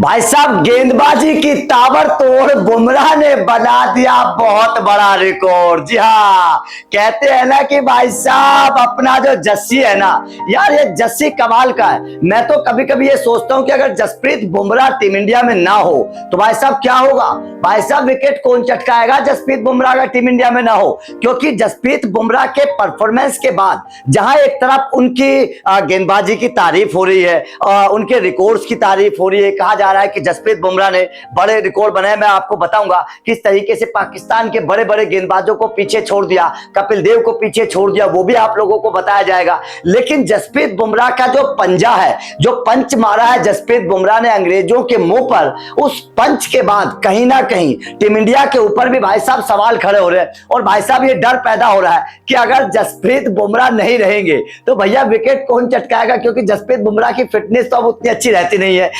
भाई साहब गेंदबाजी की ताबड़तोड़ बुमराह ने बना दिया बहुत बड़ा रिकॉर्ड। जी हाँ, कहते हैं ना कि भाई साहब अपना जो जस्सी है ना यार, ये जस्सी कमाल का है। मैं तो कभी कभी ये सोचता हूं कि अगर जसप्रीत बुमराह टीम इंडिया में ना हो तो भाई साहब क्या होगा। भाई साहब विकेट कौन चटकाएगा जसप्रीत बुमराह अगर टीम इंडिया में ना हो, क्योंकि जसप्रीत बुमराह के परफॉर्मेंस के बाद जहां एक तरफ उनकी गेंदबाजी की तारीफ हो रही है, उनके रिकॉर्ड्स की तारीफ हो रही है, कहा जा रहा है कि जसप्रीत बुमराह ने बड़े रिकॉर्ड बनाए। मैं आपको बताऊंगा किस तरीके से पाकिस्तान के बड़े बड़े गेंदबाजों को पीछे छोड़ दिया, कपिल देव को पीछे छोड़ दिया, वो भी आप लोगों को बताया जाएगा। लेकिन जसप्रीत बुमराह का जो पंजा है, जो पंच मारा है जसप्रीत बुमराह ने अंग्रेजों के मुंह पर, उस पंच के बाद कहीं ना कहीं टीम इंडिया के ऊपर भी भाई साहब सवाल खड़े हो रहे हैं। और भाई साहब ये डर पैदा हो रहा है कि अगर जसप्रीत बुमराह नहीं रहेंगे तो भैया विकेट कौन चटकाएगा, क्योंकि जसप्रीत बुमराह की फिटनेस तो अब उतनी अच्छी रहती नहीं है।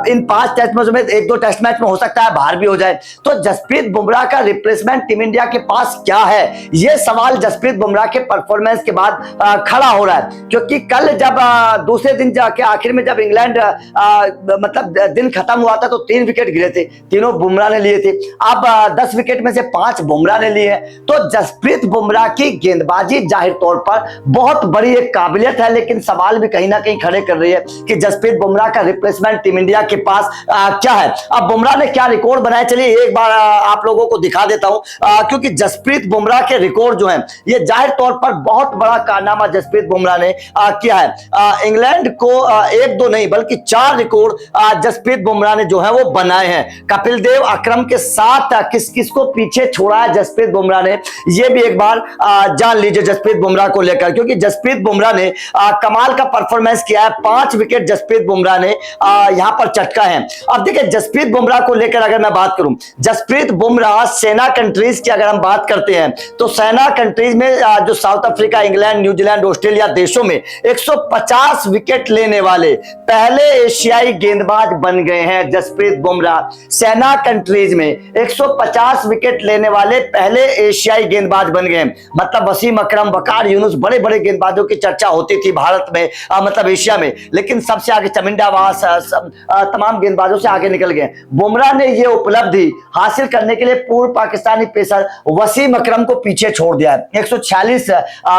इन 5 टेस्ट मैचों में 1-2 टेस्ट मैच में हो सकता है बाहर भी हो जाए, तो जसप्रीत बुमराह का रिप्लेसमेंट टीम इंडिया के पास क्या है, यह सवाल जसप्रीत बुमराह के परफॉर्मेंस के बाद खड़ा हो रहा है। क्योंकि कल जब दूसरे दिन जाके आखिर में जब इंग्लैंड मतलब दिन खत्म हुआ था तो 3 विकेट गिरे थे, तीनों बुमराह ने लिए थे। अब 10 विकेट में से 5 बुमराह ने लिए हैं। तो जसप्रीत बुमराह की गेंदबाजी जाहिर तौर पर बहुत बड़ी एक काबिलियत है, लेकिन सवाल भी कहीं ना कहीं खड़े कर रही है कि जसप्रीत बुमराह का रिप्लेसमेंट टीम इंडिया के पास क्या है। अब बुमराह ने क्या रिकॉर्ड बनाए, चलिए एक बार आप लोगों को दिखा देता हूं, क्योंकि जसप्रीत बुमराह के रिकॉर्ड जो हैं ये जाहिर तौर पर बहुत बड़ा कारनामा जसप्रीत बुमराह ने किया है। इंग्लैंड को 1-2 नहीं बल्कि 4 रिकॉर्ड जसप्रीत बुमराह ने जो है वो बनाए हैं। कपिल देव, अकरम के साथ किस किस को पीछे छोड़ा है जसप्रीत बुमराह ने, ये भी एक बार जान लीजिए जसप्रीत बुमराह को लेकर, क्योंकि जसप्रीत बुमराह ने कमाल का परफॉर्मेंस किया है। 5 विकेट जसप्रीत बुमराह ने यहां पर चटका है। अब देखिए जसप्रीत बुमराह को लेकर अगर मैं बात करूं, जसप्रीत बुमराह सेना कंट्रीज की अगर हम बात करते हैं तो सेना कंट्रीज में जो south Africa, England, New Zealand, Australia देशों में 150 विकेट लेने वाले पहले एशियाई गेंदबाज बन गए हैं जसप्रीत बुमराह। सेना कंट्रीज में 150 विकेट लेने वाले पहले एशियाई गेंदबाज बन गए। मतलब वसीम अकरम, वकार यूनुस, बड़े बड़े गेंदबाजों की चर्चा होती थी भारत में, मतलब एशिया में, लेकिन सबसे आगे चमिंदा वास तमाम गेंदबाजों से आगे निकल गए। बुमराह ने यह उपलब्धि हासिल करने के लिए पूर्व पाकिस्तानी पेसर वसीम अकरम को पीछे छोड़ दिया है। 146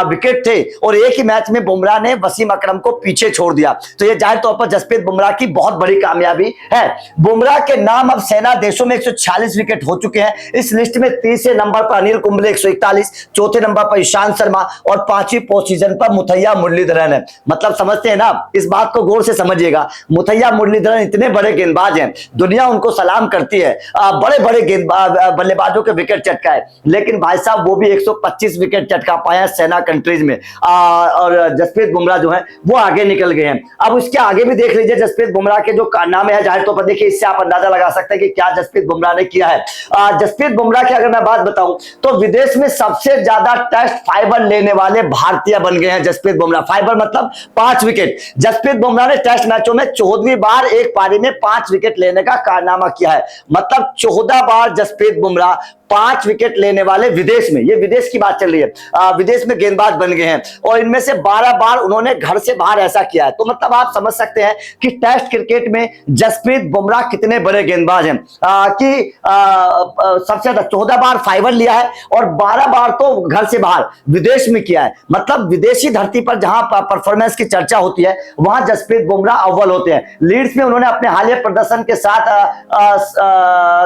विकेट थे और एक ही मैच में बुमराह ने वसीम अकरम को पीछे छोड़ दिया। तो यह जाहिर तौर पर जसप्रीत बुमराह की बहुत बड़ी कामयाबी है। बुमराह के नाम अब सेना देशों में 146 विकेट हो चुके हैं। इस लिस्ट में तीसरे नंबर पर अनिल कुंबले 141, चौथे नंबर पर ईशांत शर्मा और 5वीं पोजीशन पर मुथैया मुरलीधरन है। मतलब समझते हैं ना, इस बात को गौर से समझिएगा। मुथैया मुरलीधरन इतने बड़े गेंदबाज हैं, दुनिया उनको सलाम करती है, बड़े बड़े गेंदबाज बल्लेबाजों के विकेट चटकाए, लेकिन भाई साहब वो भी 125 विकेट चटका पाया सेना कंट्रीज में। और जसप्रीत बुमराह जो है वो आगे निकल गए हैं। अब उसके आगे भी देख लीजिए जसप्रीत बुमराह के जो कारनामे हैं, जाहिर तौर पर देखिए इससे आप अंदाजा लगा सकते हैं कि क्या जसप्रीत बुमराह ने किया है। जसप्रीत बुमराह की अगर मैं बात बताऊं तो विदेश में सबसे ज्यादा टेस्ट फाइबर लेने वाले भारतीय बन गए हैं जसप्रीत बुमराह। फाइबर मतलब 5 विकेट। जसप्रीत बुमराह ने टेस्ट मैचों में 14वीं बार एक पारी में 5 विकेट लेने का कारनामा किया है। मतलब 14 बार जसप्रीत बुमराह 5 विकेट लेने वाले विदेश में, ये विदेश की बात चल रही है, विदेश में गेंदबाज बन गए हैं। और इनमें से 12 बार उन्होंने घर से बाहर ऐसा किया है। तो मतलब आप समझ सकते हैं कि टेस्ट क्रिकेट में जसप्रीत बुमराह कितने बड़े गेंदबाज हैं, कि सबसे ज्यादा 14 बार फाइबर लिया है और 12 बार तो घर से बाहर विदेश में किया है। मतलब विदेशी धरती पर जहां परफॉर्मेंस की चर्चा होती है वहां जसप्रीत बुमराह अव्वल होते हैं। लीड्स में उन्होंने अपने हालिया प्रदर्शन के साथ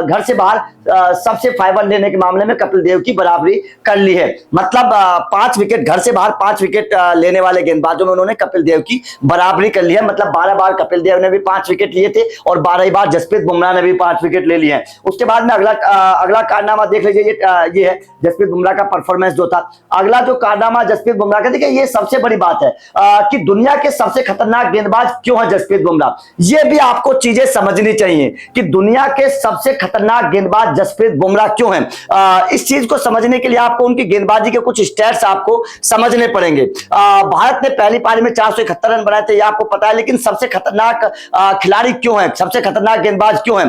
घर से बाहर सबसे फाइबर लेने के मामले में कपिल देव की बराबरी कर ली है। मतलब 5 विकेट घर से बाहर 5 विकेट लेने वाले गेंदबाजों में उन्होंने कपिल देव की बराबरी कर ली है। मतलब 12 बार कपिल देव ने भी 5 विकेट लिए थे और 12 बार जसप्रीत बुमराह ने भी 5 विकेट ले लिए हैं। उसके बाद में अगला कारनामा देख लीजिए, ये है जसप्रीत बुमराह का परफॉर्मेंस जो था। अगला जो कारनामा जसप्रीत बुमराह का, देखिए ये सबसे बड़ी बात है कि दुनिया के सबसे खतरनाक गेंदबाज क्यों है जसप्रीत बुमराह। ये भी आपको चीजें समझनी चाहिए कि दुनिया के सबसे खतरनाक गेंदबाज जसप्रीत बुमराह क्यों है। इस चीज को समझने के लिए आपको उनकी गेंदबाजी के कुछ स्टैट्स आपको समझने पड़ेंगे। भारत ने पहली पारी में 471 रन बनाए थे, ये आपको पता है, लेकिन सबसे खतरनाक खिलाड़ी क्यों है, सबसे खतरनाक गेंदबाज क्यों है?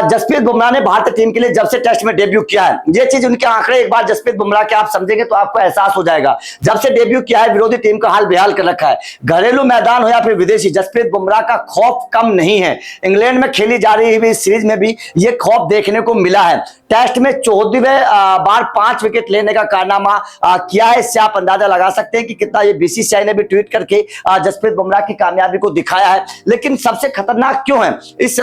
जसप्रीत बुमराह ने भारतीय टीम के लिए जब से टेस्ट में डेब्यू किया है, ये चीज उनके आंकड़े एक बार जसप्रीत बुमराह के आप समझेंगे तो आपको एहसास हो जाएगा। जब से डेब्यू किया है विरोधी टीम का हाल बेहाल कर रखा है, घरेलू मैदान हो या फिर विदेशी, जसप्रीत बुमराह का खौफ कम नहीं है। इंग्लैंड में खेली जा रही हुई सीरीज में भी ये खौफ देखने को मिला है। टेस्ट में 14वें बार 5 विकेट लेने का कारनामा किया है। इससे आप अंदाजा लगा सकते हैं कि कितना, ये बीसीसीआई ने भी ट्वीट करके जसप्रीत बुमराह की कामयाबी को दिखाया है। लेकिन सबसे खतरनाक क्यों है, इस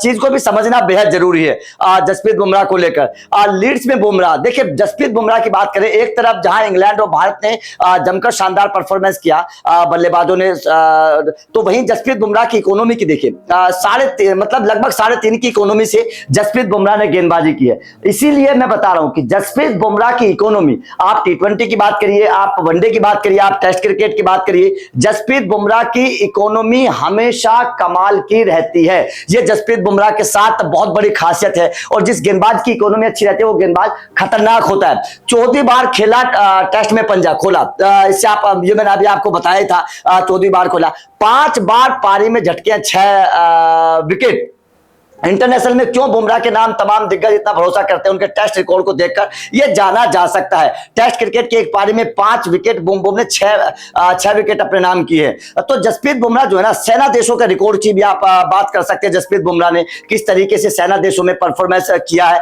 चीज को भी समझना बेहद जरूरी है जसप्रीत बुमराह को लेकर। लीड्स में बुमराह, देखिए जसप्रीत बुमराह की बात करें, एक तरफ जहां इंग्लैंड और भारत ने जमकर शानदार परफॉर्मेंस किया बल्लेबाजों ने, तो वहीं जसप्रीत बुमराह की इकोनॉमी की देखिए, मतलब लगभग 3.5 की इकोनॉमी से जसप्रीत बुमराह ने गेंदबाजी की है। इसीलिए मैं बता रहा हूं कि जसप्रीत बुमराह की इकोनॉमी, आप T20 की बात करिए, आप वनडे की बात करिए, आप टेस्ट क्रिकेट की बात करिए, जसप्रीत बुमराह की इकोनॉमी हमेशा कमाल की रहती है। यह जसप्रीत बुमराह के साथ बहुत बड़ी खासियत है। और जिस गेंदबाज की इकोनॉमी अच्छी रहती है वो गेंदबाज खतरनाक होता है। 14वीं बार खेला टेस्ट में पंजा खोला, इससे आप, ये मैंने अभी आपको बताया था, 14वीं बार खोला, 5 बार पारी में झटके, 6 विकेट। इंटरनेशनल में क्यों बुमराह के नाम तमाम दिग्गज इतना भरोसा करते हैं, उनके टेस्ट रिकॉर्ड को देखकर यह जाना जा सकता है। टेस्ट क्रिकेट की एक पारी में 5 विकेट, बुम ने 6 विकेट अपने नाम की है। तो जसप्रीत बुमराह जो है ना, सेना देशों का रिकॉर्ड की भी आप बात कर सकते हैं। जसप्रीत बुमराह ने किस तरीके से सेना देशों में परफॉर्मेंस किया है,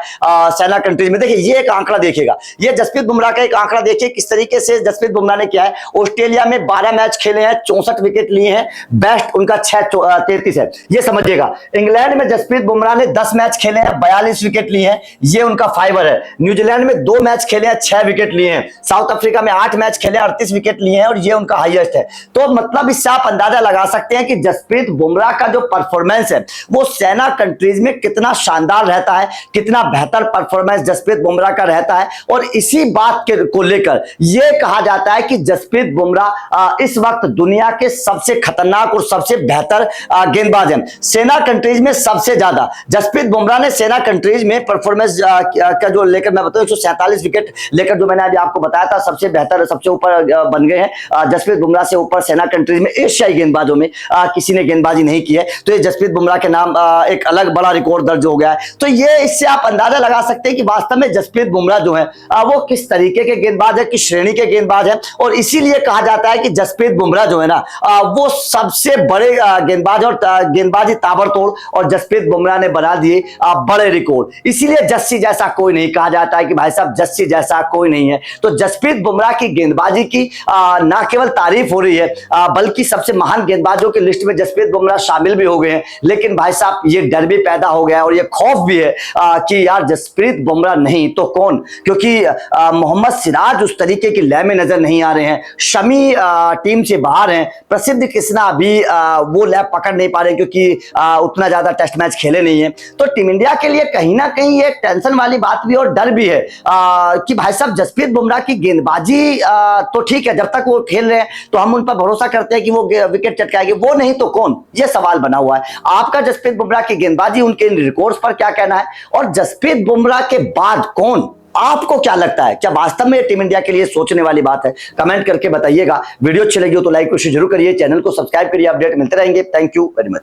सेना कंट्रीज में। देखिए ये एक आंकड़ा देखिएगा, ये जसप्रीत बुमराह का एक आंकड़ा देखिए किस तरीके से जसप्रीत बुमराह ने किया है। ऑस्ट्रेलिया में 12 मैच खेले हैं, 64 विकेट लिए हैं, बेस्ट उनका 6-33 है, ये समझिएगा। इंग्लैंड में जसप्रीत बुमराह ने 10 मैच खेले हैं, 42 विकेट लिए हैं, ये उनका फाइबर है। न्यूजीलैंड में 2 मैच खेले हैं, 6 विकेट लिए हैं। साउथ अफ्रीका में 8 मैच खेले, 38 विकेट लिए हैं और ये उनका हाईएस्ट है। तो मतलब इससे आप अंदाजा लगा सकते हैं कि जसप्रीत बुमराह का जो परफॉर्मेंस है वो सेना कंट्रीज में कितना शानदार रहता है, कितना बेहतर परफॉर्मेंस जसप्रीत बुमराह का रहता है। और इसी बात को लेकर यह कहा जाता है कि जसप्रीत बुमराह इस वक्त दुनिया के सबसे खतरनाक और सबसे बेहतर गेंदबाज हैं। सेना कंट्रीज में सबसे ज्यादा जसप्रीत बुमराह ने सेना कंट्रीज में परफॉर्मेंस का जो लेकर मैं बताऊं, 147 विकेट लेकर, जो मैंने अभी आपको बताया था, सबसे बेहतर, सबसे ऊपर बन गए हैं। जसप्रीत बुमराह से ऊपर सेना कंट्रीज में एशियाई गेंदबाजों में किसी ने गेंदबाजी नहीं की है। तो ये जसप्रीत बुमराह के नाम एक अलग बड़ा रिकॉर्ड दर्ज हो गया है। तो ये, इससे आप अंदाजा लगा सकते हैं कि वास्तव में जसप्रीत बुमराह जो है वो किस तरीके के गेंदबाज है, किस श्रेणी के गेंदबाज है। और इसीलिए कहा जाता है कि जसप्रीत बुमराह जो है ना, वो सबसे बड़े गेंदबाज और गेंदबाजी ताबड़तोड़, और जसप्रीत बुमराह ने बना दिए बड़े रिकॉर्ड। इसीलिए जस्सी जैसा कोई नहीं, कहा जाता है कि भाई साहब जस्सी जैसा कोई नहीं है। तो जसप्रीत बुमराह की गेंदबाजी की ना केवल तारीफ हो रही है, बल्कि सबसे महान गेंदबाजों की लिस्ट में जसप्रीत बुमराह शामिल भी हो गए हैं। लेकिन भाई साहब ये डर भी पैदा हो गया है और ये खौफ भी है कि यार जसप्रीत बुमराह नहीं तो कौन, क्योंकि मोहम्मद सिराज उस तरीके की लय में नजर नहीं आ रहे हैं, शमी टीम से बाहर हैं, प्रसिद्ध कृष्णा अभी वो लय पकड़ नहीं पा रहे क्योंकि उतना ज्यादा टेस्ट मैच खेले नहीं है। तो टीम इंडिया के लिए कहीं ना कहीं ये टेंशन वाली बात भी और डर भी है कि भाई साहब जसप्रीत बुमराह की गेंदबाजी तो ठीक है, जब तक वो खेल रहे हैं तो हम उन पर भरोसा करते हैं कि वो विकेट चटकाएंगे, वो नहीं तो कौन, ये सवाल बना हुआ है। आपका जसप्रीत बुमराह की गेंदबाजी, उनके रिकॉर्ड्स पर क्या कहना है, और जसप्रीत बुमराह के बाद कौन, आपको क्या लगता है? क्या वास्तव में टीम इंडिया के लिए सोचने वाली बात है? कमेंट करके बताइएगा। वीडियो अच्छी लगी हो तो लाइक और शेयर जरूर करिए, चैनल को सब्सक्राइब करिए, अपडेट मिलते रहेंगे। Thank you very much.